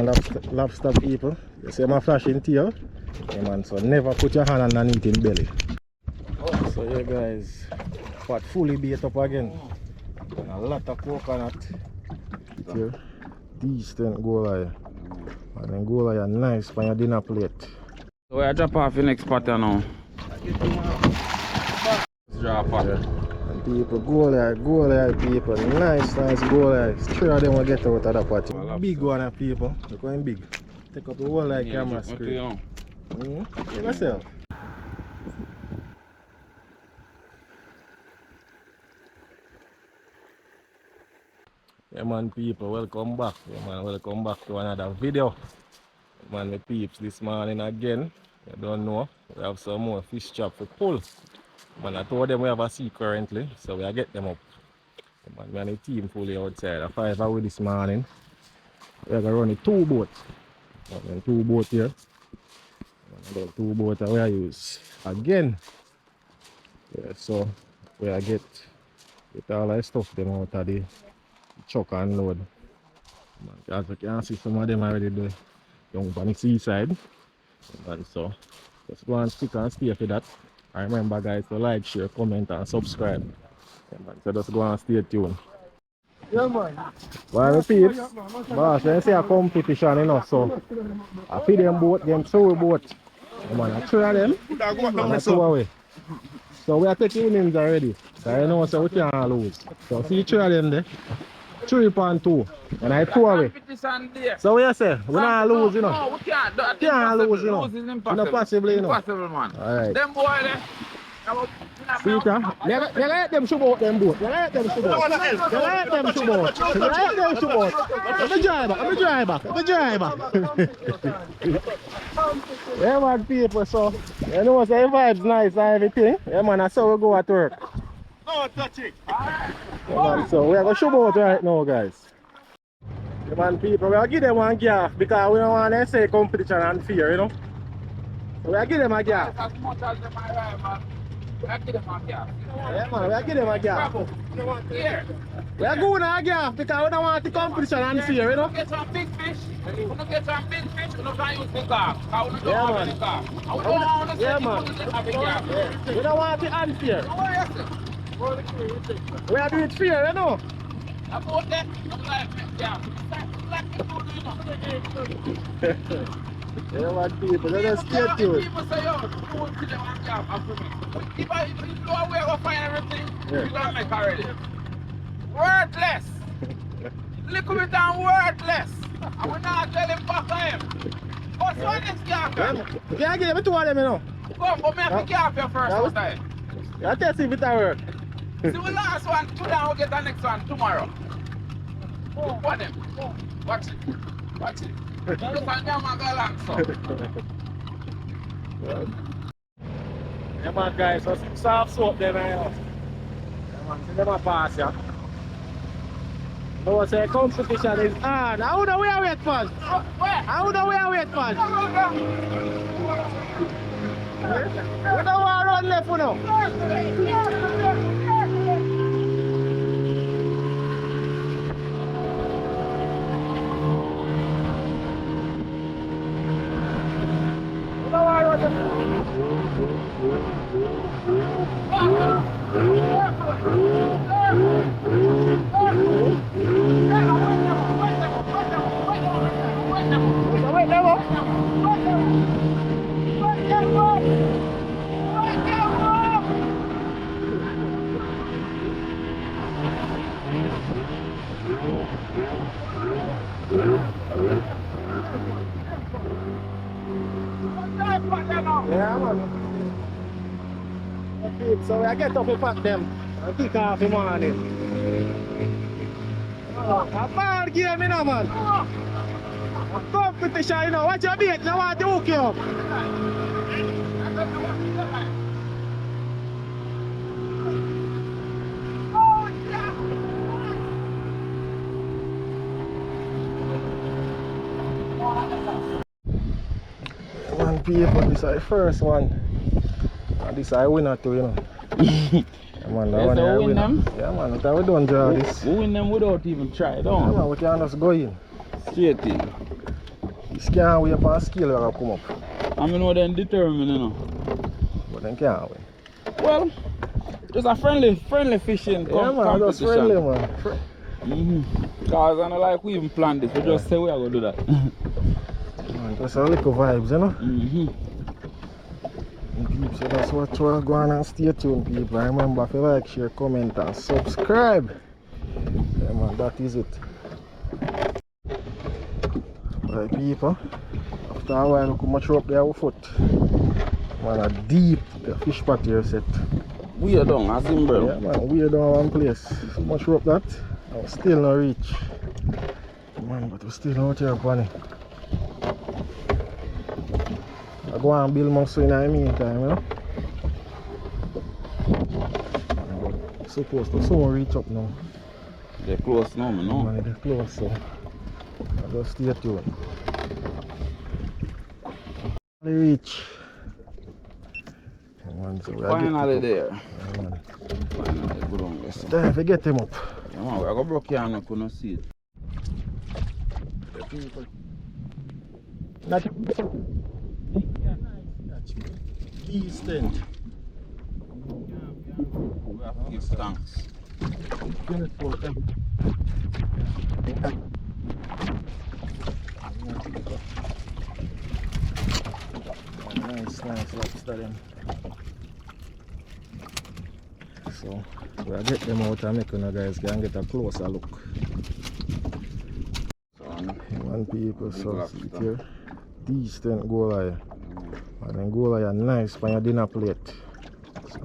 Lobster people, you see my flashing tail? Yeah, man, so never put your hand underneath in belly. So yeah guys, pot fully bait up again. And a lot of coconut. Here, these then go like, and then go like nice on your dinner plate. So I drop off the next pot now. Drop off. Yeah. And people go like people, nice go like. 3 of them will get out of the pot. Big one of people, they're going big. Take up the whole like camera screen. Give yourself. Yeah man people, welcome back. Yeah man, welcome back to another video. Man, the peeps this morning again. You don't know, we have some more fish chop to pull. Man, I told them we have a sea currently, so we get them up. Man, we have a team fully outside. A 5 hours this morning. We are going to run 2 boats. 2 boats here. And 2 boats we are use again. Yeah, so we are get all the stuff them out of the truck and load. Man, as you can see, some of them already do young on the seaside. And so just go and stick and stay for that. And remember guys to like, share, comment and subscribe. Yeah, man, so just go and stay tuned. Yeah man. Well peeps, boss, you see a competition, you know, so I feed them boat, them 2 boats. Yeah, man, I 3 of them and I 2 away. So we are taking innings already. So you know, so we can't lose. So see 3 of them there. 3.2 and I 2 away. So what you say? We not lose, you know. No, we can't. Can't lose, you know. Lose is impossible. Possibly, you know. Impossible, man. Alright. Them boy there. Peter, you let them shoot out them boat. You let them shoot out. You let them shoot out. You let them shoot out. Let me drive back. Let me drive back. Yeah man people, so you know say vibes nice and everything. Yeah man, that's how we go at work. No touching. Yeah, man, so we are going to shoot out right now guys. Yeah man people, we are give them one gaff because we don't want to say competition and fear, you know. So we are give them a gaff. As much as them arrive, man. We are give them a gap. Yeah man, we are give them a gaff. Here. We are going to a gaff because we don't want the competition and fear, you know. Get some big fish. We don't get some big fish. We don't can use the gap. We Yeah, don't man. have the gap. We don't want to Yeah, say man. people have a gap. We don't want the unfair. What is it? We are doing it fair, you know. About that, I'm like, yeah. Yeah man people, let us stay tuned. People say, yo, do it to them and gap after me. If you know where we find everything, Yeah. you don't make already. Worthless. Little bit and worthless. And we're not telling back of him. What's on this gap? You can't give me 2 of them, you know. Come, but me have to gap your first time. I'll test if it work. See the last one, today we'll get the next one tomorrow. Look for them. Watch it. Watch it. Look at them and go along, so. Yeah man guys, so soft soap them right now. Yeah man, see them a pass ya. No say competition is hard. How do we wait for? How do we wait for? We don't want to run left for now. Yeah, man. Okay, so I get up and pack them and kick off the morning. A bad game, you know, man. A competition, you know. Watch your bait, you want to hook you up. One people, this is the first one. And this is a winner too, you know. Yeah, man, that one I win them. Yeah man, that's how we don't draw this. We win them without even trying, Yeah man, we can just go in. Straight in. This can't wait for a scale to come up. I mean, what they determine, you know. But then can't wait. Well, just a friendly fishing Yeah, man, just friendly, man. Because I don't like we even plan this, we just say we are going to do that. Man, just a little vibes, you know? People, so that's what we're going and stay tuned, people. Remember, if you like, share, comment, and subscribe. Yeah, man, that is it. Right, people. After a while, look how much up there with foot. Man, a deep fish pot here set. Weird down, as in, bro. Yeah, man, weird down one place. So much rope that, and still not reach. Man, but we still out here upon it. I go and build muscle in the meantime, you know. But supposed to soon reach up now. They're close now, man. No? Man, they're close, so I just stay tuned. They reach. Man, so Finally there. Yeah, man. Finally, good on this. Time to get him up. Yeah, man, we are going to break here and I couldn't see it. The people. Not key stand. We have to give thanks. Nice lobster then. So we'll get them out and make you guys can get a closer look. One people, so see it here. Decent goal eye. And then goal eye nice for your dinner plate. So,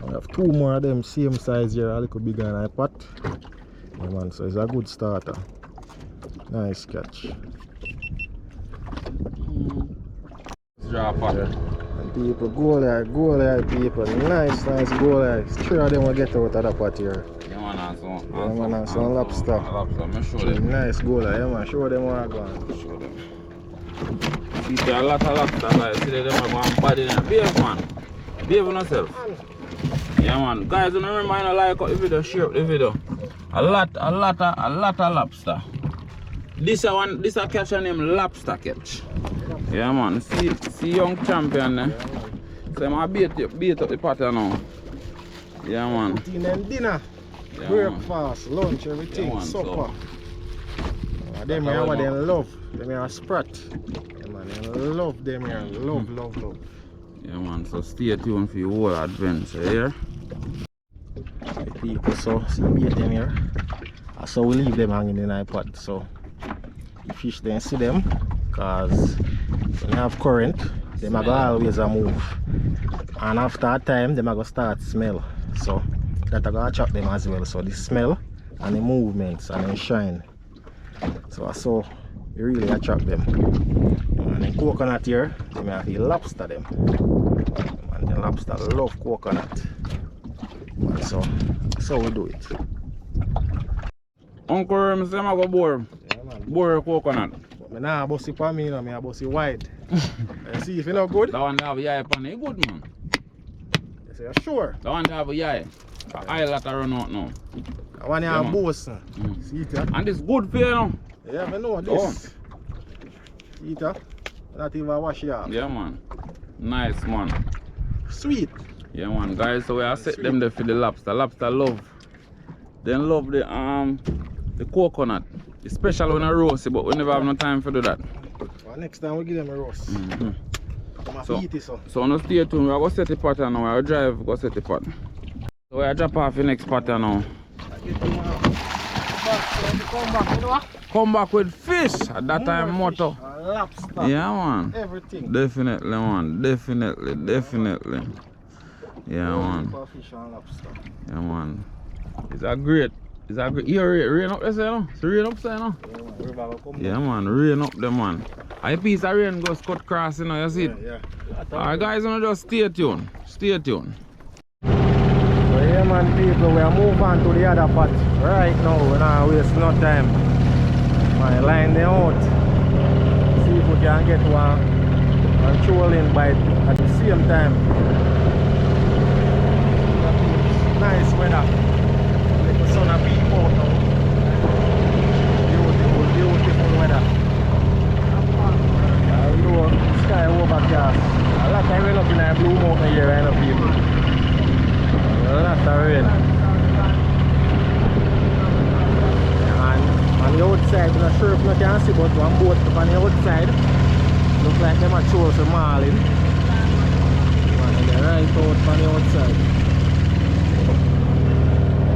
we have two more of them same size here, a little bigger than a pot. Yeah, man, so it's a good starter. Nice catch. Draw pot. Yeah. And people, goal eye people. Nice goal eye. Three of them will get out of the pot here. Yeah, man, and some lobster. I'm show them. Nice goal eye, yeah, man. Show them what I got. Show them. See, there are a lot of lobster, like, see them are going bad in there. Behave, man. Behave on yourself. Yeah, man. Guys, don't remember, I like the video, share up the video. A lot of lobster. This a catch named lobster catch. Yeah, man. See young champion there. So I'm going to beat up the pattern now. Yeah, man. Dinner, yeah, breakfast, lunch, everything, yeah, supper. Them here what they love. Them here sprat. Yeah, man, they love them here. Love. Yeah, man. So stay tuned for your whole adventure here. The people, so see bait them here. So we leave them hanging in the pot. So the fish then see them, cause when you have current, them are gonna always move. And after a time, them are gonna start smell. So that are gonna attract them as well. So the smell and the movements and the shine. So I saw you really attract them. And then coconut here, they may have the lobster them. And the lobster love coconut. And so that's how we do it. Uncle Rem say I go bore. Yeah, man. Bore coconut. But I nah bust it for me, I bust it wide. You see if you not good? That one have a yai pan, it good, man. You say sure. That one have a yai. I let her run out now. That one have boss. See it, yeah? And it's good for you now. Yeah, I know this. See it, yeah? Not even wash it off. Yeah, man. Nice, man. Sweet. Yeah, man. Guys, so we are set them there for the lobster. Lobster love. Then love the coconut. It's special when I roast it, but we never have no time for do that. Well, next time we give them a roast. So now stay tuned. We are going to set the pattern now. We are drive go set the pot. So we are drop off the next pattern now. Come back with fish at that time, motto. Lobster. Yeah, man. Everything. Definitely, man. Definitely. Yeah, man. Fish and lobster. Yeah, man. It's a great. You rain up there, you know? It's rain up there, you know? Yeah, man. Rain up there, man. A piece of rain goes cut cross, you know? You see it? Yeah. Alright, guys, you know, just stay tuned. Stay tuned. So yeah, man, people, we are moving on to the other pot right now. We're not wasting no time. Man, line them out. See if we can get one controlling bite at the same time. Nice weather. Let the sun a peep out now. Beautiful weather. you can see, but one boat up on the outside. Look like them are throw some marlin. Man, they're right out on the outside.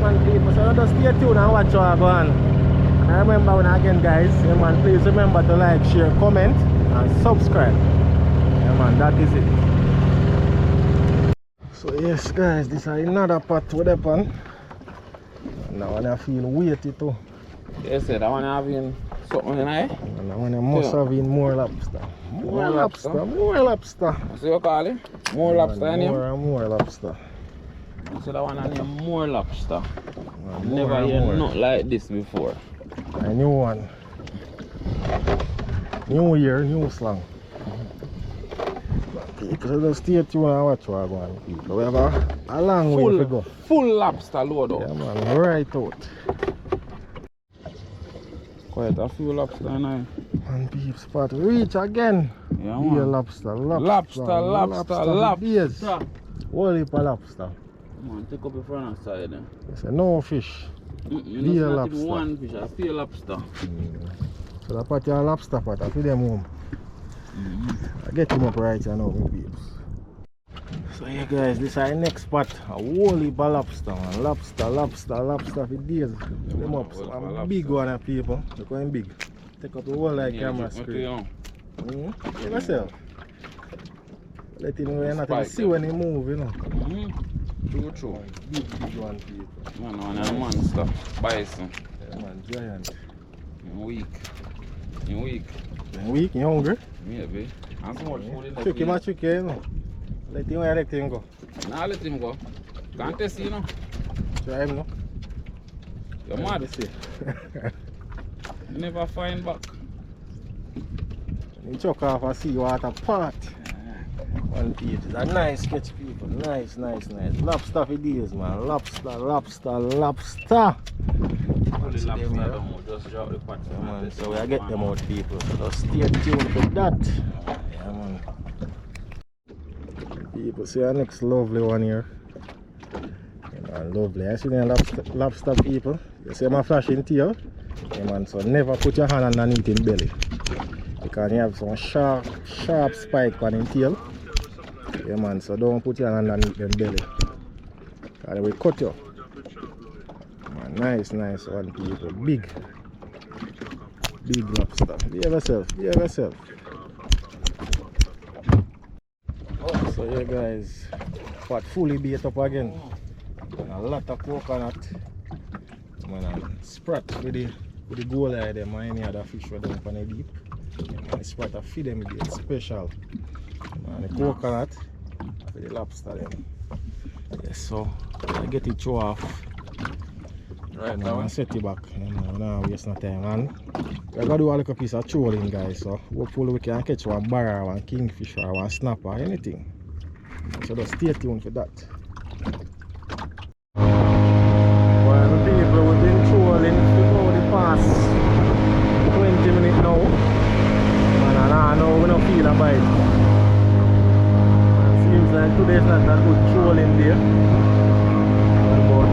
Man, people, so just stay tuned and watch what go on. And I remember when again, guys, yeah, man, please remember to like, share, comment, and subscribe. Yeah, man, that is it. So yes, guys, this is another pot with the pan. Now I feel weighty too. Yes, that one having something in it. And that one must have been more lobster. More lobster, more lobster. What's you call it? More lobster in him? More and more lobster. So that one had more lobster. I've never heard nothing like this before. A new one. New year, new slang. People just stay tuned and watch what go on, people. We have a long way to go. Full lobster load up. Yeah, man, right out. Quite a few lobster in there. And people spot reach again. Yeah, Here, man. lobster. Lobster. Yes. Whole heap of lobster. Man, take up the front side then. It's a no fish. Dear lobster. Not even one fish, I feel lobster. So the pot your lobster pot, I feed them home. I get him up right now, my peeps. So yeah, guys, this is our next spot. A whole heap of lobster, man. Lobster for days. Them up, so a big one, people. They're going big. Take up the whole like camera screen. See myself. Let him know you're not even see when he move, you know. True. Big one, people. Man, a monster. Bison. Yeah, man, giant. You're weak. You're weak. You're weak, you're hungry? Maybe. And so much food in the Trick him, you know. Let him go. Nah, let him go. Can't test you know. Try him, no? You're mad. See. You never find back. You chuck off and see water part. One piece. It's a nice catch, people. Nice. Lobster for days, man. Lobster. Only lobster don't just drop the pot. Yeah, man. So we get them out, people. So just stay tuned for that. Yeah, man. People, see our next lovely one here. Yeah, man, lovely. I see the lobster, people. You see my flashing tail? Yeah, man. So never put your hand underneath his belly. Because you have some sharp spike on his tail. Yeah, man, so don't put your hand underneath them belly. Because they will cut you. Man, nice one, people. Big lobster. Behave yourself. So yeah, guys, pot fully bait up again. And a lot of coconut. Man, and sprat with the goal eye them and any other fish with them on the deep. Yeah, man, sprat a feed them with it special. And the coconut with the lobster them. Yes, so I get it show off. Right now and set it back. Now waste no time. And we're gonna do a little piece of trolling, guys. So hopefully we can catch one barra, one kingfish or one snapper, anything. So just stay tuned for that. Well, the people we've been trolling for the past 20 minutes now. And I know we don't feel a bite. Seems like today's not a good trolling day. But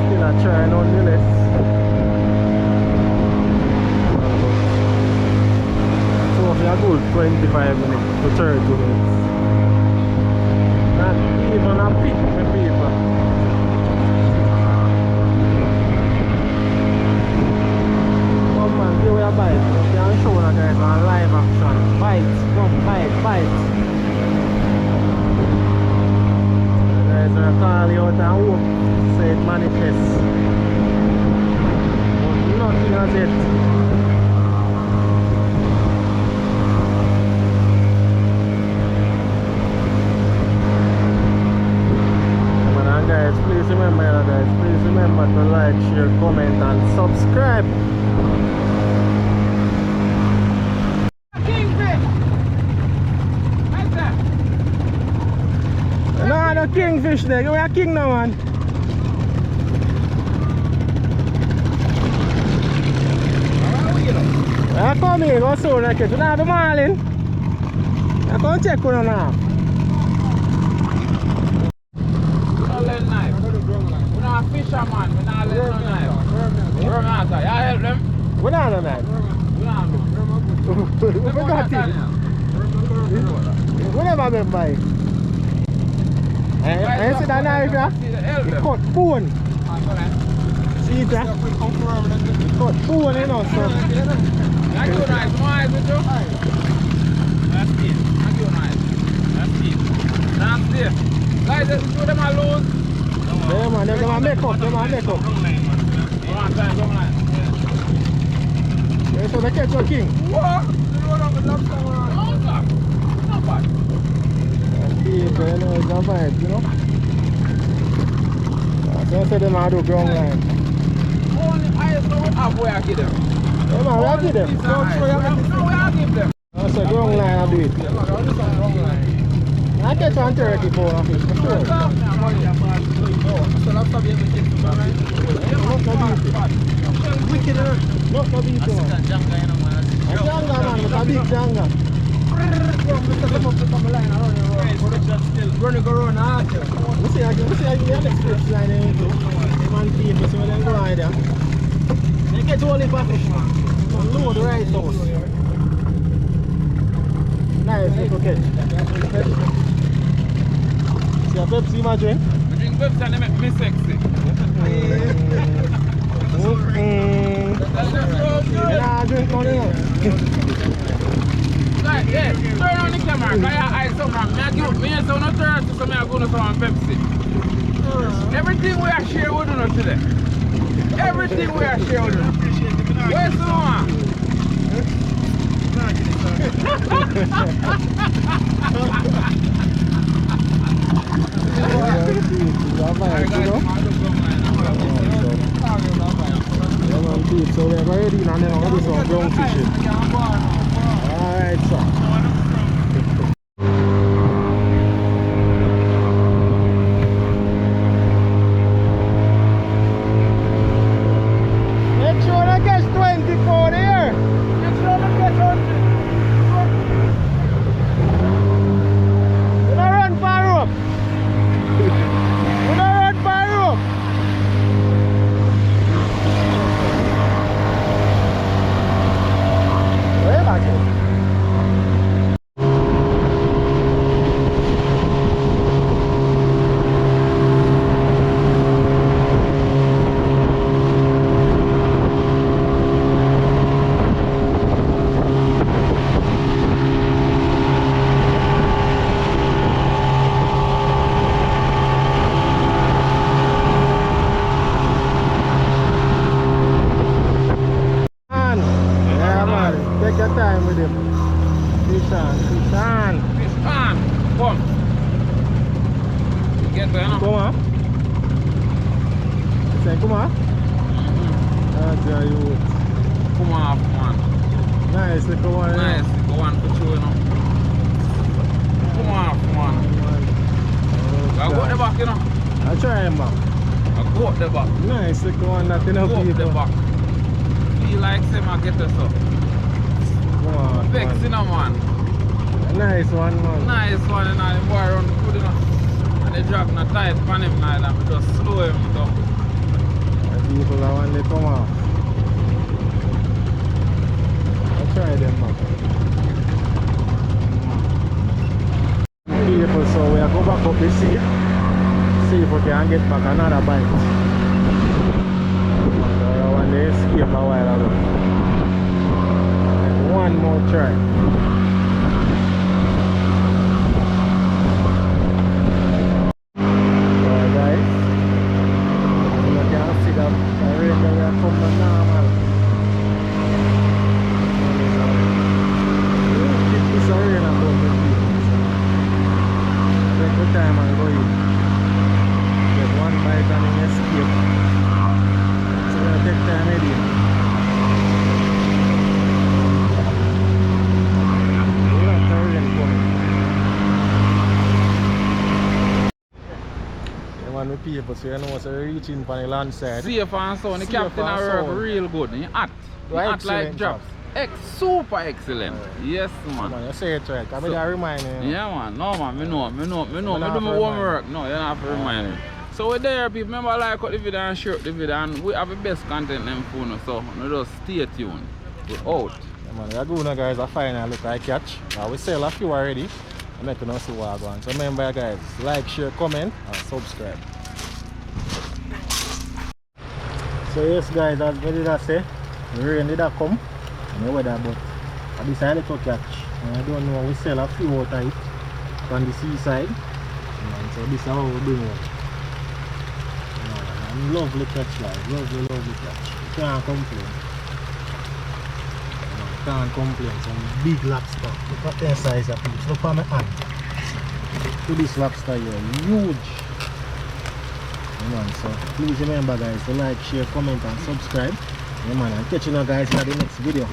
still I try nonetheless. So for a good 25 minutes to 30 minutes. Not even a pick with people. Come on, give me a bite. You can show that guys on live action. Bite, come bite. Guys are calling out and hope say it manifests. But nothing as yet. Guys, please remember to like, share, comment and subscribe. Kingfish! Right there! No kingfish there, we are king now, man. I come here, go soon, I catch you. Now the marlin. I come check you now. Fisherman, we not let no knife. Worm answer, you help them? We don't know that. We forgot it. We never been by. And see that knife here? It cut bone. See it there? It cut bone, you know, so. That's good, nice. Nice, with you? That's it. That's good, nice. That's it. That's it. Guys, let's show them a lose. Yeah, man, they're gonna make up. They're gonna make up. Come on, time, come on. Yeah, so they catch your king. What? Lobster, man. Not bad. People, you know, it's a vibe, you know. So I said they might do ground line. Only eyes don't have where I give them. Yeah, man, we are give them. No, we are give them. I said ground line, I do it. I catch one turkey for a fish, for sure. Wicked, not no beef, man. A janga, man, with a big janga. Running around after. We see the next fish line into. Man, people, so they go right there. They catch only for fish, man. Load right out. Nice little catch. See a Pepsi, my drink? I drink Pepsi and they make me sexy. Yeah, I drink money now. Like, yeah, turn on the camera, because I some man. Me and some not turn to some I go to some Pepsi. Everything we are share with you today. Everything we are share with you. Where's the one? So we are ready now, we're going to do some ground fishing. Alright, so. Make sure I catch 24 here. Make sure I catch 100. We don't run far up. We don't run far up. Where back here? Yeah, man. Take your time with him. Fish on, fish on. Fish on. Come. You get there, no? Come on. Say, come on. That's your youth. Come on, man. Nice, little one. Nice, go on for you, you know. Come on, man. I go at the back, you know. I'll try him back. I go at the back. Nice, little one. That you know, Go up the people. back. Feel like say I get this up. Come on, Vex, man. you know, man. Nice one, man. Nice one, you know, the boy run good enough. And they drop no tight on him like that, we just slow him down. The people that want to come off. I'll try them back. People, so we are going back up the sea. See if we can get back another bite. So I want to escape a while ago. One more try. Alright guys, you can see that the rain that we are coming normal. It's a rain about the field. Take the time and go in. Get one bite and then escape. So we take time in. The people, so you know what's reaching from the land side. Safe and sound, the Safe captain and I work sound. real good. He hot. He hot like Excellent drops. Super excellent. Yes, man. Man, you say it right. I mean, I remind you. Yeah, man. No, man. Me know. Me do not my have to homework. No, you don't have to remind me. So we're there, people. Remember, like the video and share the video, and we have the best content in phone. So we just stay tuned. We're out. Man, we are going now, guys. A final look I catch. We sell a few already. I'm making us see what I want. So remember, guys, like, share, comment, and subscribe. So yes, guys, as what did I say? The rain did come and the weather, but I decided to catch. And I don't know, we sell a few out of it on the seaside. And so this is how we bring it. And lovely catch, guys. Lovely catch. You can't complain. Can't complain. Some big lobster. Look at the size of it. Look at my hand. To this lobster here. Huge. Man, so please remember, guys, to like, share, comment, and subscribe. Yeah, man, and catch you now, guys, in the next video.